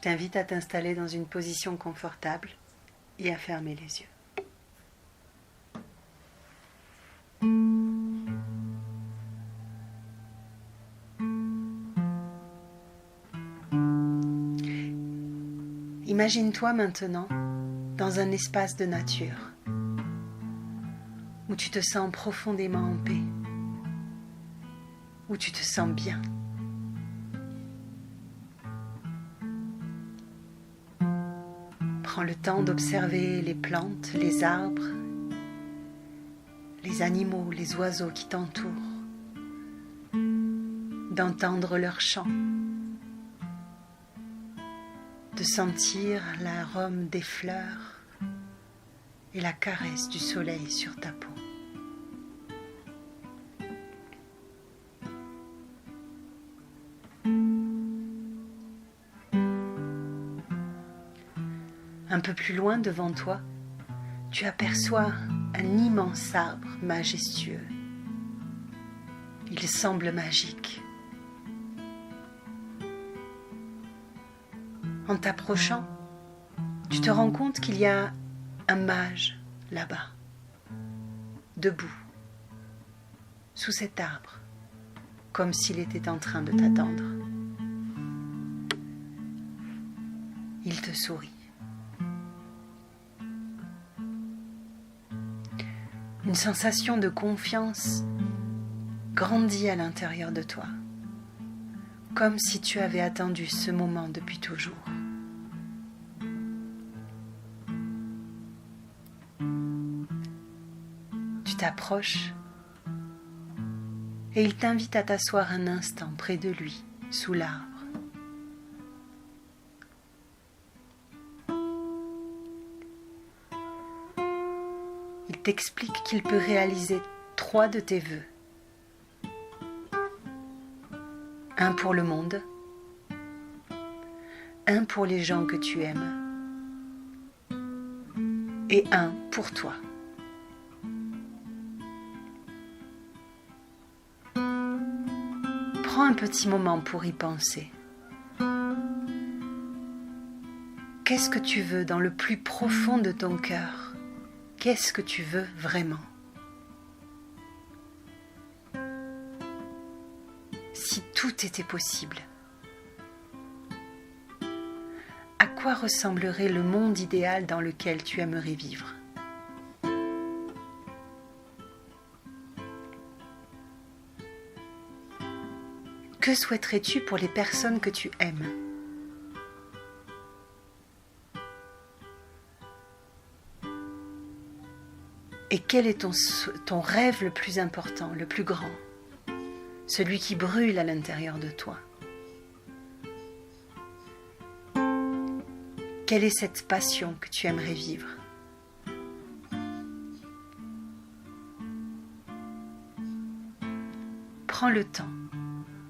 t'invite à t'installer dans une position confortable et à fermer les yeux. Imagine-toi maintenant dans un espace de nature où tu te sens profondément en paix, où tu te sens bien. Prends le temps d'observer les plantes, les arbres, les animaux, les oiseaux qui t'entourent, d'entendre leurs chants, de sentir l'arôme des fleurs et la caresse du soleil sur ta peau. Un peu plus loin devant toi, tu aperçois un immense arbre majestueux. Il semble magique. En t'approchant, tu te rends compte qu'il y a un mage là-bas, debout, sous cet arbre, comme s'il était en train de t'attendre. Il te sourit. Une sensation de confiance grandit à l'intérieur de toi, comme si tu avais attendu ce moment depuis toujours. Tu t'approches et il t'invite à t'asseoir un instant près de lui, sous l'arbre. Il t'explique qu'il peut réaliser 3 de tes vœux. Un pour le monde, un pour les gens que tu aimes et un pour toi. Prends un petit moment pour y penser. Qu'est-ce que tu veux dans le plus profond de ton cœur ? Qu'est-ce que tu veux vraiment ? Si tout était possible, à quoi ressemblerait le monde idéal dans lequel tu aimerais vivre ? Que souhaiterais-tu pour les personnes que tu aimes ? Et quel est ton rêve le plus important, le plus grand ? Celui qui brûle à l'intérieur de toi. Quelle est cette passion que tu aimerais vivre ? Prends le temps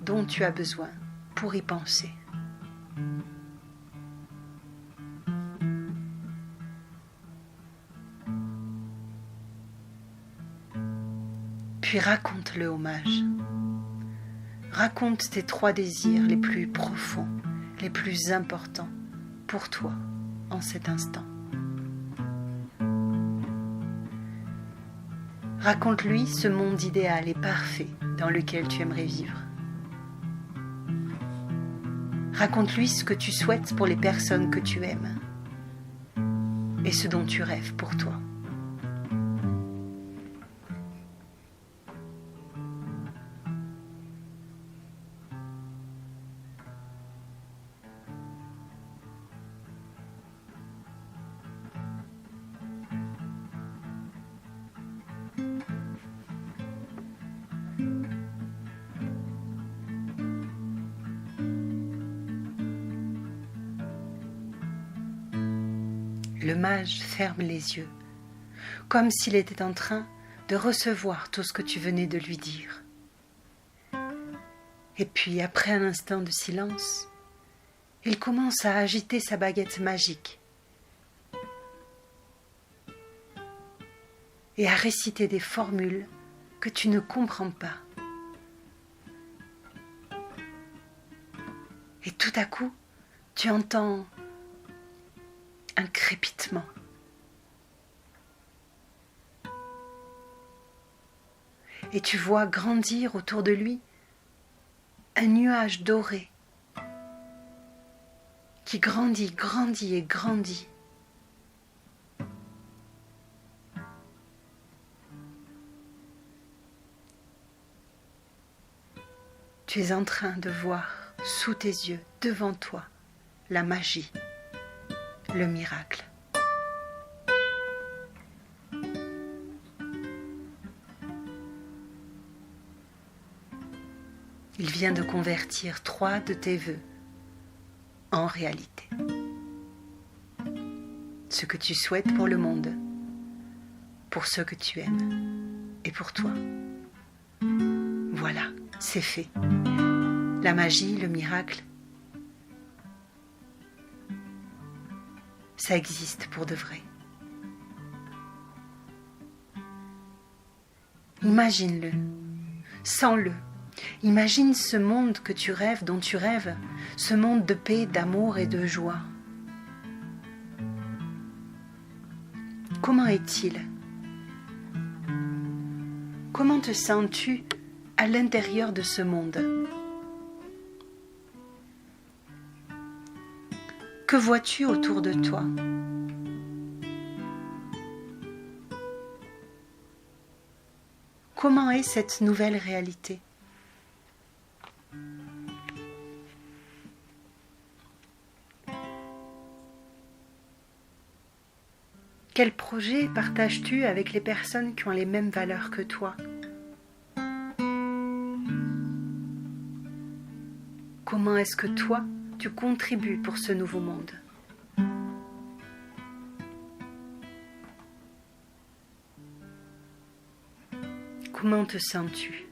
dont tu as besoin pour y penser. Puis raconte-le au mage. Raconte tes 3 désirs les plus profonds, les plus importants pour toi en cet instant. Raconte-lui ce monde idéal et parfait dans lequel tu aimerais vivre. Raconte-lui ce que tu souhaites pour les personnes que tu aimes et ce dont tu rêves pour toi. Le mage ferme les yeux, comme s'il était en train de recevoir tout ce que tu venais de lui dire. Et puis, après un instant de silence, il commence à agiter sa baguette magique et à réciter des formules que tu ne comprends pas. Et tout à coup, Tu entends un crépitement. Et tu vois grandir autour de lui un nuage doré qui grandit, grandit et grandit. Tu es en train de voir sous tes yeux, devant toi, la magie, le miracle. Il vient de convertir 3 de tes vœux en réalité. Ce que tu souhaites pour le monde, pour ceux que tu aimes et pour toi. Voilà, c'est fait. La magie, le miracle, ça existe pour de vrai. Imagine-le, sens-le. Imagine ce monde que tu rêves, dont tu rêves, ce monde de paix, d'amour et de joie. Comment est-il? Comment te sens-tu à l'intérieur de ce monde? Que vois-tu autour de toi? Comment est cette nouvelle réalité? Quel projet partages-tu avec les personnes qui ont les mêmes valeurs que toi? Comment est-ce que toi, tu contribues pour ce nouveau monde? Comment te sens-tu?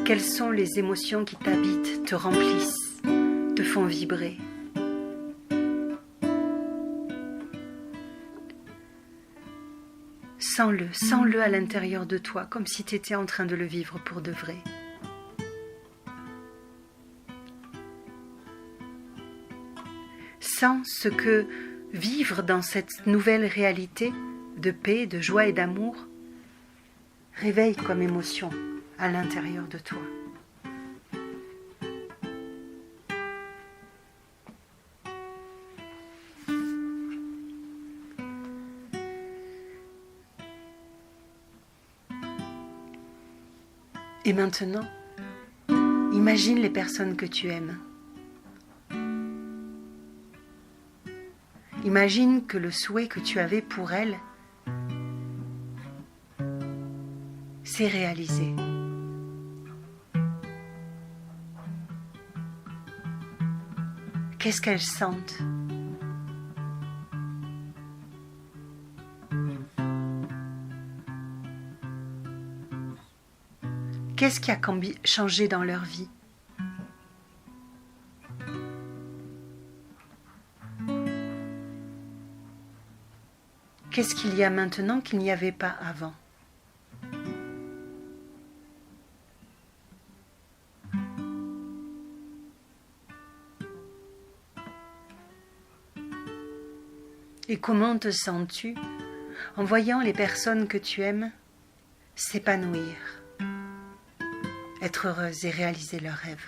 Quelles sont les émotions qui t'habitent, te remplissent, te font vibrer? Sens-le, sens-le à l'intérieur de toi, comme si tu étais en train de le vivre pour de vrai. Sens ce que vivre dans cette nouvelle réalité de paix, de joie et d'amour réveille comme émotion à l'intérieur de toi. Et maintenant, imagine les personnes que tu aimes. Imagine que le souhait que tu avais pour elles s'est réalisé. Qu'est-ce qu'elles sentent? Qu'est-ce qui a changé dans leur vie? Qu'est-ce qu'il y a maintenant qu'il n'y avait pas avant? Et comment te sens-tu en voyant les personnes que tu aimes s'épanouir, être heureuses et réaliser leurs rêves?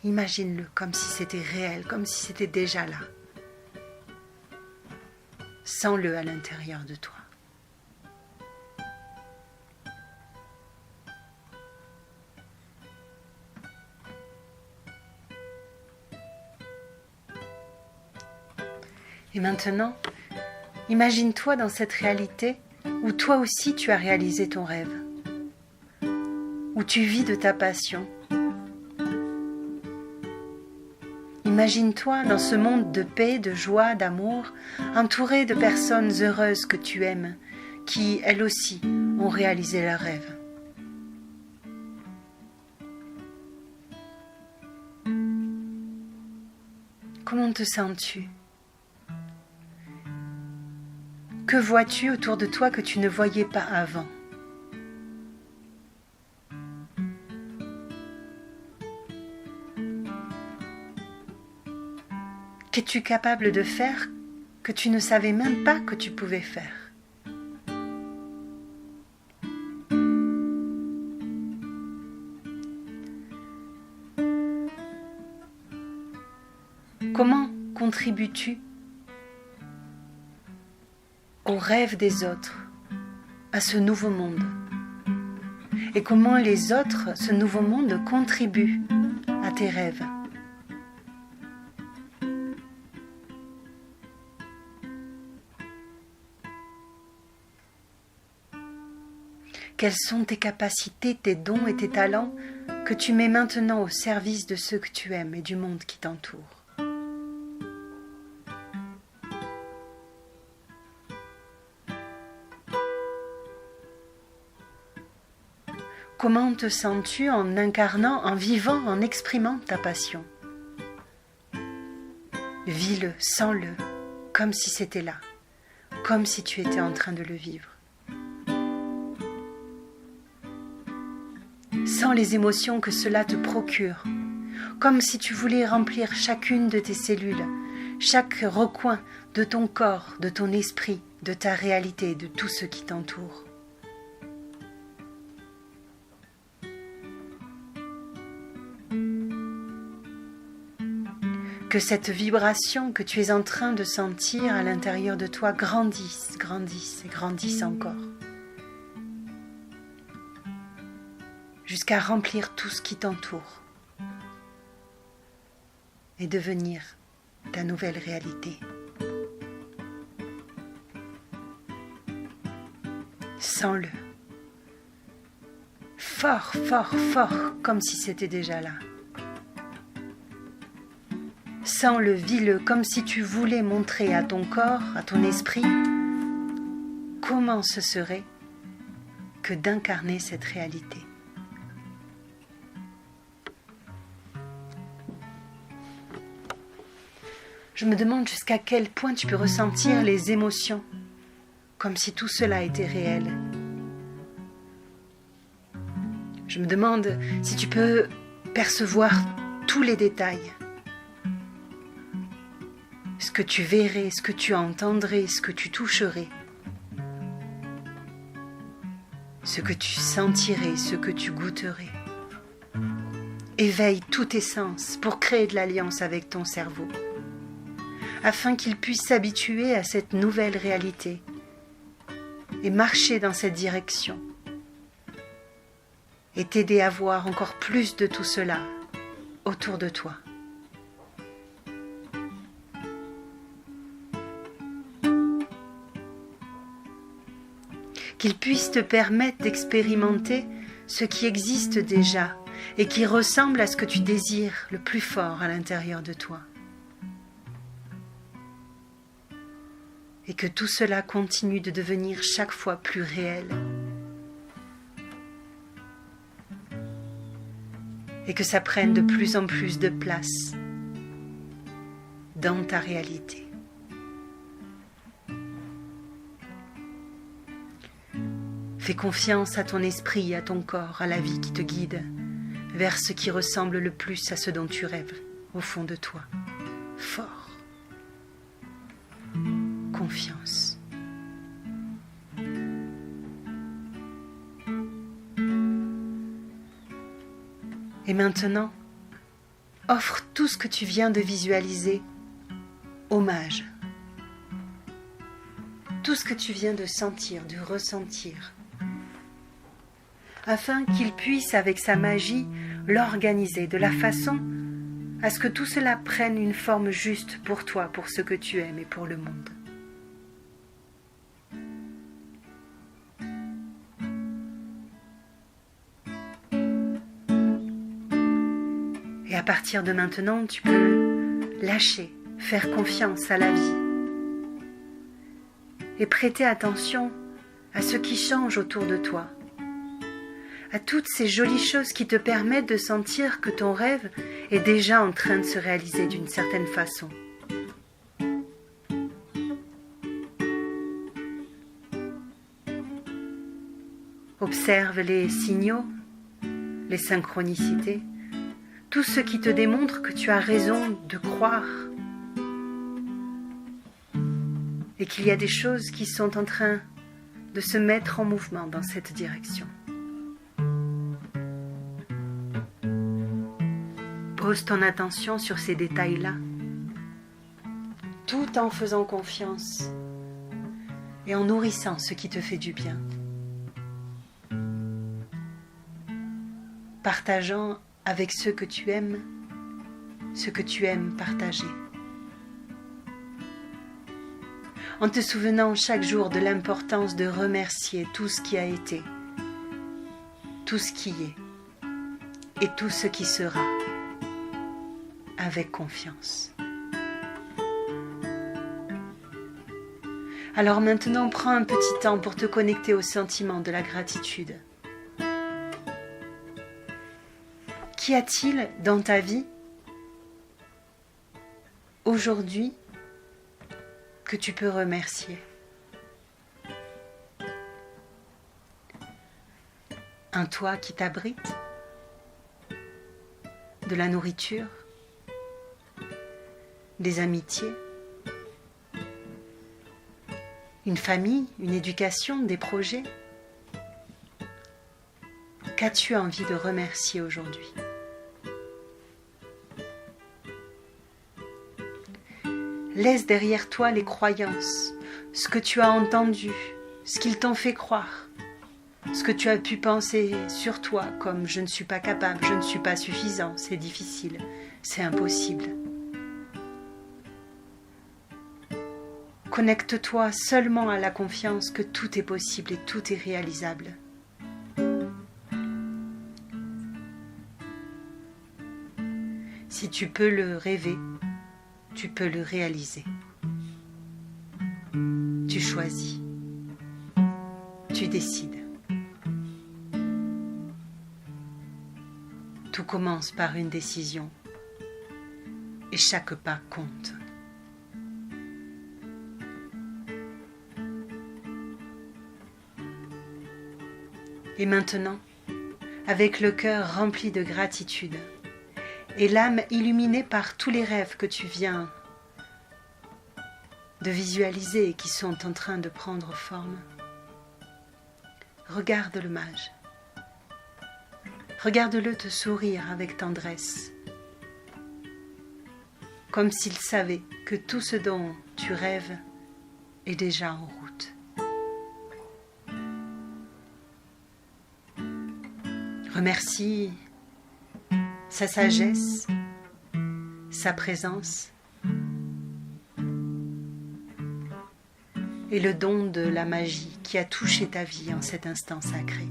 Imagine-le comme si c'était réel, comme si c'était déjà là. Sens-le à l'intérieur de toi. Et maintenant, imagine-toi dans cette réalité où toi aussi tu as réalisé ton rêve, où tu vis de ta passion. Imagine-toi dans ce monde de paix, de joie, d'amour, entouré de personnes heureuses que tu aimes, qui, elles aussi, ont réalisé leurs rêves. Comment te sens-tu? Que vois-tu autour de toi que tu ne voyais pas avant? Qu'es-tu capable de faire que tu ne savais même pas que tu pouvais faire? Comment contribues-tu aux rêves des autres, à ce nouveau monde? Et comment les autres, ce nouveau monde, contribuent à tes rêves? Quelles sont tes capacités, tes dons et tes talents que tu mets maintenant au service de ceux que tu aimes et du monde qui t'entoure? Comment te sens-tu en incarnant, en vivant, en exprimant ta passion? Vis-le, sens-le, comme si c'était là, comme si tu étais en train de le vivre. Sens les émotions que cela te procure, comme si tu voulais remplir chacune de tes cellules, chaque recoin de ton corps, de ton esprit, de ta réalité, de tout ce qui t'entoure. Que cette vibration que tu es en train de sentir à l'intérieur de toi grandisse, grandisse et grandisse encore, jusqu'à remplir tout ce qui t'entoure et devenir ta nouvelle réalité. Sens-le. Fort, fort, fort, comme si c'était déjà là. Sens-le, vis-le, comme si tu voulais montrer à ton corps, à ton esprit, comment ce serait que d'incarner cette réalité. Je me demande jusqu'à quel point tu peux ressentir les émotions, comme si tout cela était réel. Je me demande si tu peux percevoir tous les détails. Ce que tu verrais, ce que tu entendrais, ce que tu toucherais, ce que tu sentirais, ce que tu goûterais. Éveille tous tes sens pour créer de l'alliance avec ton cerveau, afin qu'il puisse s'habituer à cette nouvelle réalité et marcher dans cette direction et t'aider à voir encore plus de tout cela autour de toi. Qu'il puisse te permettre d'expérimenter ce qui existe déjà et qui ressemble à ce que tu désires le plus fort à l'intérieur de toi. Et que tout cela continue de devenir chaque fois plus réel. Et que ça prenne de plus en plus de place dans ta réalité. Fais confiance à ton esprit, à ton corps, à la vie qui te guide vers ce qui ressemble le plus à ce dont tu rêves au fond de toi. Fort. Confiance. Et maintenant, offre tout ce que tu viens de visualiser, hommage. Tout ce que tu viens de sentir, de ressentir, afin qu'il puisse, avec sa magie, l'organiser de la façon à ce que tout cela prenne une forme juste pour toi, pour ce que tu aimes et pour le monde. Et à partir de maintenant, tu peux lâcher, faire confiance à la vie et prêter attention à ce qui change autour de toi, à toutes ces jolies choses qui te permettent de sentir que ton rêve est déjà en train de se réaliser d'une certaine façon. Observe les signaux, les synchronicités, tout ce qui te démontre que tu as raison de croire et qu'il y a des choses qui sont en train de se mettre en mouvement dans cette direction. Pose ton attention sur ces détails-là, tout en faisant confiance et en nourrissant ce qui te fait du bien. Partageant avec ceux que tu aimes ce que tu aimes partager. En te souvenant chaque jour de l'importance de remercier tout ce qui a été, tout ce qui est et tout ce qui sera, avec confiance. Alors maintenant, prends un petit temps pour te connecter au sentiment de la gratitude. Qu'y a-t-il dans ta vie aujourd'hui que tu peux remercier? Un toit qui t'abrite, de la nourriture, des amitiés, une famille, une éducation, des projets. Qu'as-tu envie de remercier aujourd'hui? Laisse derrière toi les croyances, ce que tu as entendu, ce qu'ils t'ont fait croire, ce que tu as pu penser sur toi comme je ne suis pas capable, je ne suis pas suffisant, c'est difficile, c'est impossible. Connecte-toi seulement à la confiance que tout est possible et tout est réalisable. Si tu peux le rêver, tu peux le réaliser. Tu choisis. Tu décides. Tout commence par une décision et chaque pas compte. Et maintenant, avec le cœur rempli de gratitude et l'âme illuminée par tous les rêves que tu viens de visualiser et qui sont en train de prendre forme, regarde le mage. Regarde-le te sourire avec tendresse, comme s'il savait que tout ce dont tu rêves est déjà en route. Remercie sa sagesse, sa présence et le don de la magie qui a touché ta vie en cet instant sacré.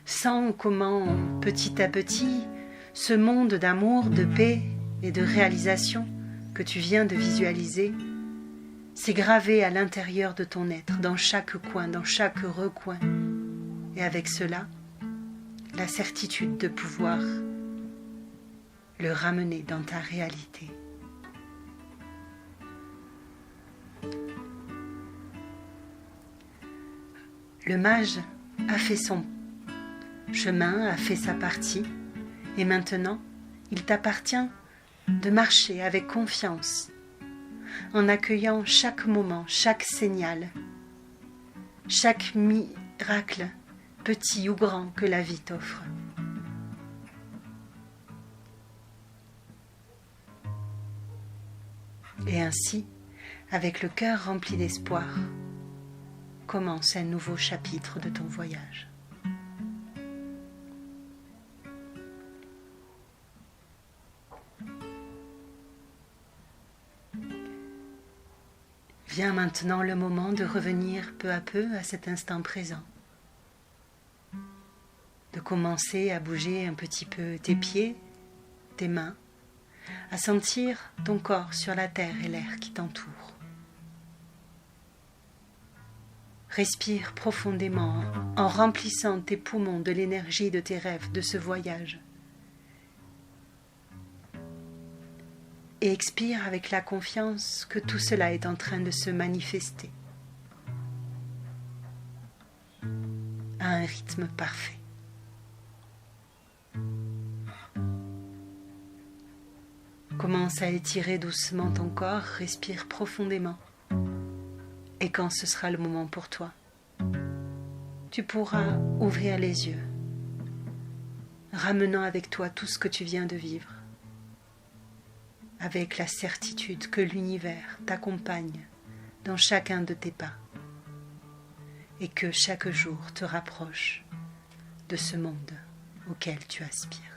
Sens comment, petit à petit, ce monde d'amour, de paix et de réalisation que tu viens de visualiser s'est gravé à l'intérieur de ton être, dans chaque coin, dans chaque recoin. Et avec cela, la certitude de pouvoir le ramener dans ta réalité. Le mage a fait son chemin, a fait sa partie, et maintenant, il t'appartient de marcher avec confiance, en accueillant chaque moment, chaque signal, chaque miracle, petit ou grand, que la vie t'offre. Et ainsi, avec le cœur rempli d'espoir, commence un nouveau chapitre de ton voyage. Vient maintenant le moment de revenir peu à peu à cet instant présent, de commencer à bouger un petit peu tes pieds, tes mains, à sentir ton corps sur la terre et l'air qui t'entoure. Respire profondément en remplissant tes poumons de l'énergie de tes rêves, de ce voyage. Et expire avec la confiance que tout cela est en train de se manifester à un rythme parfait. Commence à étirer doucement ton corps, respire profondément. Et quand ce sera le moment pour toi, tu pourras ouvrir les yeux, ramenant avec toi tout ce que tu viens de vivre, avec la certitude que l'univers t'accompagne dans chacun de tes pas et que chaque jour te rapproche de ce monde auquel tu aspires.